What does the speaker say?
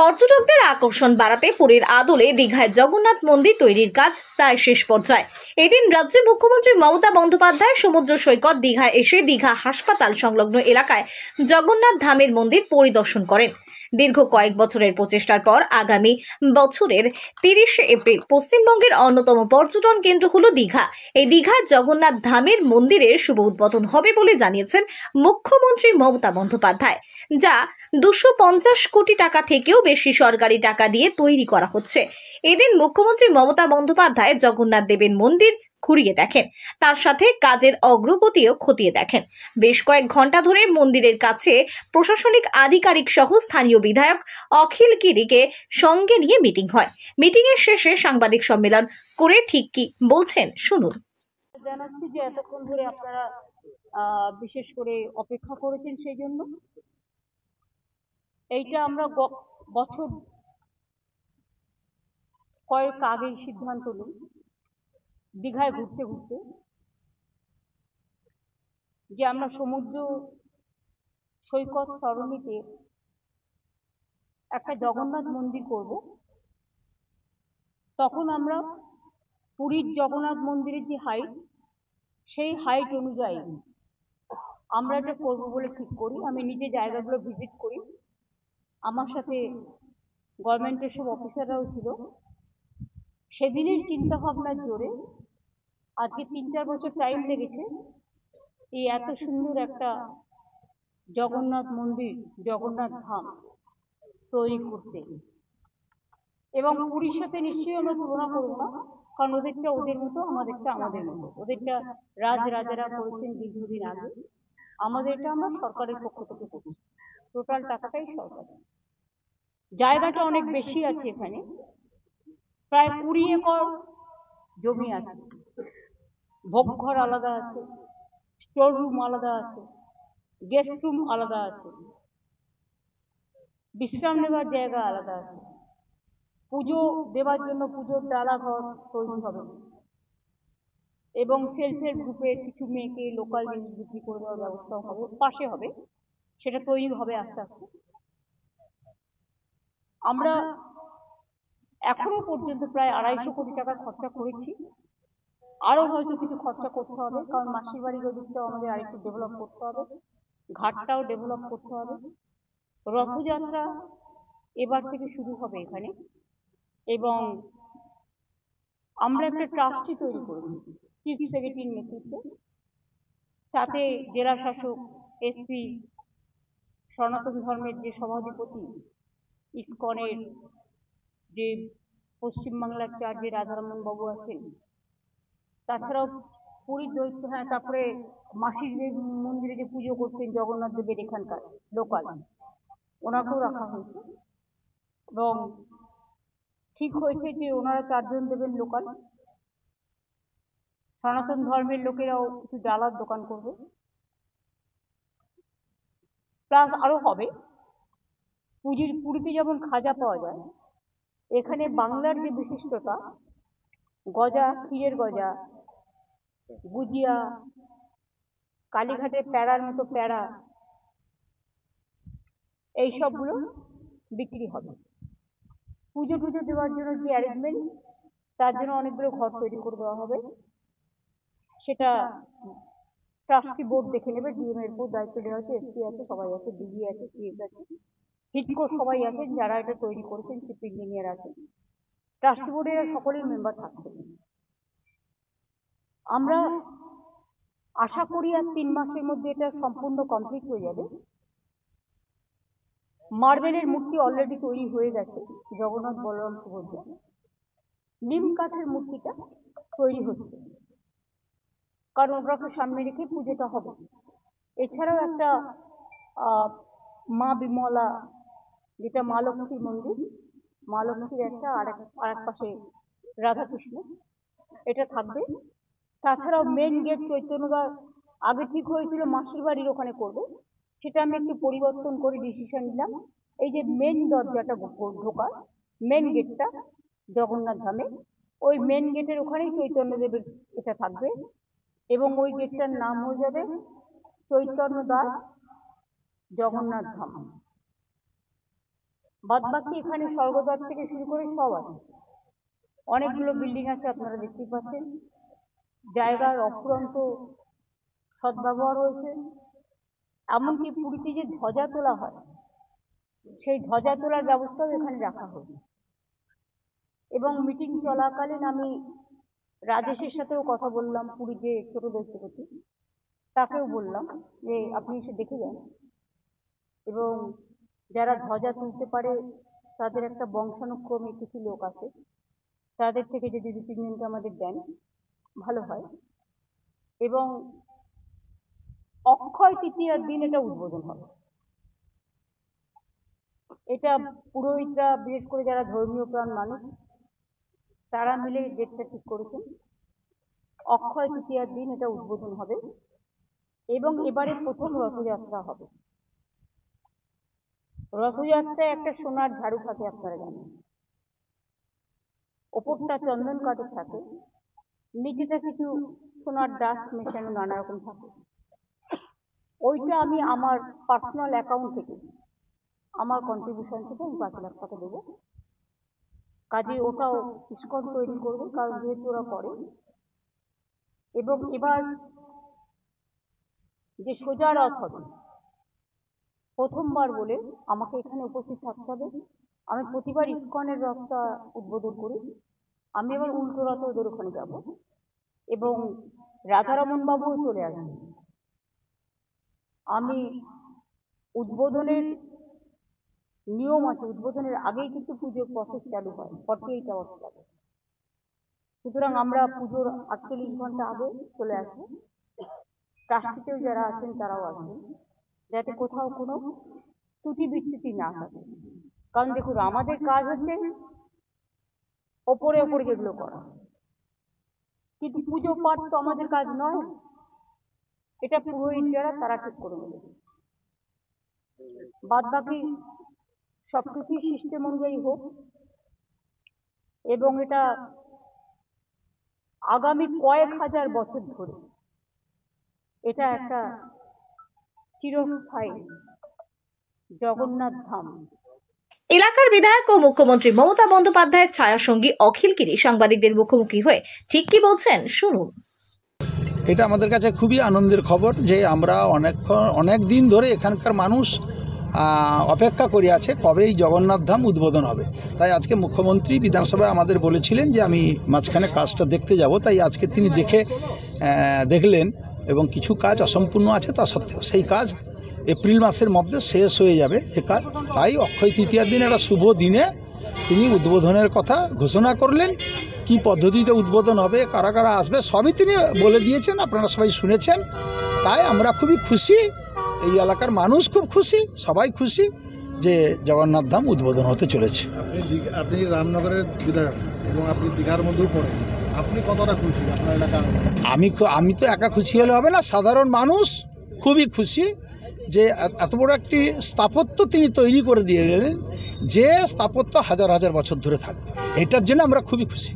পর্যটকদের আকর্ষণ বাড়াতে পুরীর আদলে দীঘায় জগন্নাথ মন্দির তৈরির কাজ প্রায় শেষ পর্যায়ে। এদিন রাজ্যের মুখ্যমন্ত্রী মমতা বন্দ্যোপাধ্যায় সমুদ্র সৈকত দীঘায় এসে দীঘা হাসপাতাল সংলগ্ন এলাকায় জগন্নাথ ধামের মন্দির পরিদর্শন করেন। দীর্ঘ কয়েক বছরের প্রচেষ্টার পর আগামী বছরের 30শে এপ্রিল পশ্চিমবঙ্গের অন্যতম পর্যটন কেন্দ্র হলো দীঘা। এই দীঘায় জগন্নাথ ধামের মন্দিরের শুভ উদ্বোধন হবে বলে জানিয়েছেন মুখ্যমন্ত্রী মমতা বন্দ্যোপাধ্যায়, যা 250 কোটি টাকা থেকেও বেশি সরকারি টাকা দিয়ে তৈরি করা হচ্ছে। এদিন মুখ্যমন্ত্রী মমতা বন্দ্যোপাধ্যায় জগন্নাথ দেবের মন্দির ঘুরিয়ে দেখেন, তার সাথে কাজের অগ্রগতিও খতিয়ে দেখেন। বেশ কয়েক ঘন্টা ধরে মন্দিরের কাছে প্রশাসনিক আধিকারিক সহ স্থানীয় বিধায়ক অখিল গিরিকে সঙ্গে নিয়ে মিটিং হয়। মিটিং এর শেষে সাংবাদিক সম্মেলন করে ঠিক কি বলছেন শুনুন। জানাচ্ছি যে এতক্ষণ ধরে আপনারা বিশেষ করে অপেক্ষা করেছেন, সেই জন্য এইটা আমরা বছর কয়েক আগেই সিদ্ধান্ত নিই দীঘায় ঘুরতে ঘুরতে যে আমরা সমুদ্র সৈকত সরণিতে একটা জগন্নাথ মন্দির করব। তখন আমরা পুরীর জগন্নাথ মন্দিরের যে হাইট, সেই হাইট অনুযায়ী আমরা এটা করবো বলে ঠিক করি। আমি নিজে জায়গাগুলো ভিজিট করি, আমার সাথে গভর্নমেন্টের সব অফিসাররাও ছিল। সেদিনের চিন্তা ভাবনার জোরে আজকে 3-4 বছর টাইম লেগেছে এই এত সুন্দর একটা জগন্নাথ মন্দির, জগন্নাথ ধাম তৈরি করতে। এবং পুরীর সাথে নিশ্চয়ই আমরা তুলনা করবো না, কারণ ওদেরটা ওদের মতো, আমাদেরটা আমাদের মতো। ওদেরটা রাজারা করেছেন দীর্ঘদিন আগে, আমাদেরটা আমরা সরকারের পক্ষ থেকে করছি। টোটাল টাকাটাই সরকারের। জায়গাটা অনেক বেশি আছে, এখানে প্রায় 20 একর জমি আছে। ভোগঘর আলাদা আছে, স্টোর রুম আলাদা আছে, গেস্ট রুম আলাদা আছে, বিশ্রাম নেবার জায়গা আলাদা আছে। পুজো দেওয়ার জন্য পুজোর ডালা ঘর তৈরি হবে এবং সেলফ হেল্প গ্রুপের কিছু মেয়েকে লোকাল জিনিস বিক্রি করে দেওয়ার ব্যবস্থাও হবে, পাশে হবে, সেটা তৈরি হবে আস্তে আস্তে। আমরা এখনো পর্যন্ত প্রায় 250 কোটি টাকা খরচা করেছি। আরো হয়তো কিছু খরচা করতে হবে, কারণ মাসির বাড়ির ওদিকটাও আমাদের আরেকটু ডেভেলপ করতে হবে, ঘাটটাও ডেভেলপ করতে হবে। রথযাত্রা এবার থেকে শুরু হবে এখানে, এবং আমরা একটা ট্রাস্টি তৈরি করেছি চিফ সেক্রেটারির নেতৃত্বে। তাতে জেলা শাসক, এসপি, সনাতন ধর্মের যে সভাধিপতি, ইসকনের যে পশ্চিমবাংলার চার্জে রাধারমন বাবু আছেন, তাছাড়াও পুরীর দৈত্য, তারপরে মাসির মন্দিরে যে পুজো করতেন জগন্নাথ দেবের এখানকার লোকাল, ওনাকেও রাখা হয়েছে। এবং ঠিক হয়েছে যে ওনারা 4 জন দেবেন লোকাল। সনাতন ধর্মের লোকেরাও কিছু ডালার দোকান করবে, প্লাস আরো হবে। পুরীতে যেমন খাজা পাওয়া যায়, এখানে বাংলার যে বিশিষ্টতা, গজা, ক্ষীরের গজা, গুজিয়া, কালীঘাটের প্যাড়ার মতো প্যাড়া, এই সবগুলো বিক্রি হবে। পুজো টুজো দেওয়ার জন্য যে অ্যারেঞ্জমেন্ট, তার জন্য অনেকগুলো ঘর তৈরি করে দেওয়া হবে। সেটা ট্রাস্টি বোর্ড দেখে নেবে, ডিএম এর উপর দায়িত্ব দেওয়া হয়েছে, এসপি আছে, সবাই আছে, ডিজি আছে, সিএস আছে, হিটকো সবাই আছেন যারা এটা তৈরি করেছেন, চিফ ইঞ্জিনিয়ার আছেন, ট্রাস্টি বোর্ডের সকলেই মেম্বার থাকবে। আমরা আশা করি আর 3 মাসের মধ্যে এটা সম্পূর্ণ কমপ্লিট হয়ে যাবে। মার্বেলের মূর্তি অলরেডি তৈরি হয়ে গেছে, জগন্নাথ, বলরাম, সুভদ্রা। নিম কাঠের মূর্তিটা তৈরি হচ্ছে, কারণ ওটাকে সামনে রেখে পুজোটা হবে। এছাড়াও একটা মা বিমলা, যেটা মা লক্ষ্মীর মন্দির, মা লক্ষ্মীর একটা আরেক পাশে রাধাকৃষ্ণ, এটা থাকবে। তাছাড়াও মেন গেট চৈতন্যদা আগে ঠিক হয়েছিল মাসির বাড়ির ওখানে করবে, সেটা আমি একটু পরিবর্তন করে ডিসিশন নিলাম। এই যে মেন দরজাটা ঢোকার মেন গেটটা জগন্নাথ ধামে, ওই মেন গেটের ওখানেই চৈতন্যদেবের এটা থাকবে, এবং ওই গেটটার নাম হয়ে যাবে চৈতন্যদা জগন্নাথ ধাম। বাদবাকি এখানে স্বর্গদ্বার থেকে শুরু করে সব আছে, অনেকগুলো বিল্ডিং আছে, আপনারা দেখতেই পাচ্ছেন। জায়গার অফুরন্ত সদ্ব্যবহার হয়েছে। এমনকি পুরীতে যে ধ্বজা তোলা হয়, সেই ধ্বজা তোলার ব্যবস্থাও এখানে রাখা হয়েছে। এবং মিটিং চলাকালীন আমি রাজেশের সাথেও কথা বললাম, পুরী যে ছোট দৈত্যপতি, তাকেও বললাম যে আপনি এসে দেখে যান, এবং যারা ধ্বজা তুলতে পারে তাদের একটা বংশানুক্রমে কিছু লোক আছে, তাদের থেকে যদি 2-3 জনকে আমাদের দেন ভালো হয়। এবং অক্ষয় তৃতীয়ার দিন এটা উদ্বোধন হবে। এটা পুরোহিতরা, বিশেষ করে যারা ধর্মীয় প্রাণ মানুষ, তারা মিলে ডেটটা ঠিক করেছেন। অক্ষয় তৃতীয়ার দিন এটা উদ্বোধন হবে এবং এবারে প্রথম রথযাত্রা হবে। রথযাত্রায় একটা সোনার ঝাড়ু থাকে, আপনারা জানেন, ওপরটা চন্দন কাঠের থাকে, নিচেটা কিছু সোনার ডাস্ট মেশানো নানা রকম থাকে। ওইটা আমি আমার পার্সোনাল অ্যাকাউন্ট থেকে, আমার কন্ট্রিবিউশন থেকে আমি 5 লাখ টাকা দেবো। কাজে ওটাও ইস্কন তৈরি করবে, কারণ যেহেতু ওরা করে। এবং এবার যে সোজা রথ হবে, প্রথমবার বলে আমাকে এখানে উপস্থিত থাকতে হবে। আমি প্রতিবার ইস্কনের রথটা উদ্বোধন করি, আমি এবার উল্টো রথে ওদের ওখানে যাব এবং রাধারমণ বাবুও চলে আসবেন। আমি উদ্বোধনের নিয়ম আছে, উদ্বোধনের আগেই কিন্তু পুজোর প্রসেস চালু হয়, 48 আওয়ার্স লাগে। সুতরাং আমরা পুজোর 48 ঘন্টা আগে চলে আসবো। ট্রাস্টিতেও যারা আছেন তারাও আসবেন, যাতে কোথাও কোনো ত্রুটি বিচ্যুতি না থাকে। কারণ দেখুন, আমাদের কাজ হচ্ছে ওপরে ওপরে যেগুলো করা, কিন্তু পুজো পাঠ তো আমাদের কাজ নয়, এটা পুরোহিত যারা তারা ঠিক করে নেবে। বাদ বাকি সবকিছুই সিস্টেম অনুযায়ী হোক, এবং এটা আগামী কয়েক হাজার বছর ধরে এটা একটা চিরস্থায়ী জগন্নাথ ধাম। এলাকার বিধায়ক ও মুখ্যমন্ত্রী মমতা বন্দ্যোপাধ্যায়ের ছায়াসঙ্গী অখিল গিরি সাংবাদিকদের মুখোমুখি হয়ে ঠিক কি বলছেন শুনুন। এটা আমাদের কাছে খুবই আনন্দের খবর যে আমরা অনেক দিন ধরে এখানকার মানুষ অপেক্ষা করে আছে কবে এই জগন্নাথ ধাম উদ্বোধন হবে। তাই আজকে মুখ্যমন্ত্রী বিধানসভায় আমাদের বলেছিলেন যে আমি মাঝখানে কাজটা দেখতে যাব, তাই আজকে তিনি দেখলেন এবং কিছু কাজ অসম্পূর্ণ আছে, তা সত্ত্বেও সেই কাজ এপ্রিল মাসের মধ্যে শেষ হয়ে যাবে যে কাজ। তাই অক্ষয় তৃতীয়ার দিন একটা শুভ দিনে তিনি উদ্বোধনের কথা ঘোষণা করলেন। কি পদ্ধতিতে উদ্বোধন হবে, কারা কারা আসবে, সবই তিনি বলে দিয়েছেন, আপনারা সবাই শুনেছেন। তাই আমরা খুবই খুশি, এই এলাকার মানুষ খুব খুশি, সবাই খুশি যে জগন্নাথ ধাম উদ্বোধন হতে চলেছে। আপনি রামনগরের বিধায়ক এবং আপনি দীঘার মধ্যেও পড়েন, আপনি কতটা খুশি আপনার এলাকা? আমি তো একা খুশি হলে হবে না, সাধারণ মানুষ খুবই খুশি যে এত বড় একটি স্থাপত্য তিনি তৈরি করে দিয়ে গেলেন, যে স্থাপত্য হাজার হাজার বছর ধরে থাকবে। এটার জন্য আমরা খুবই খুশি।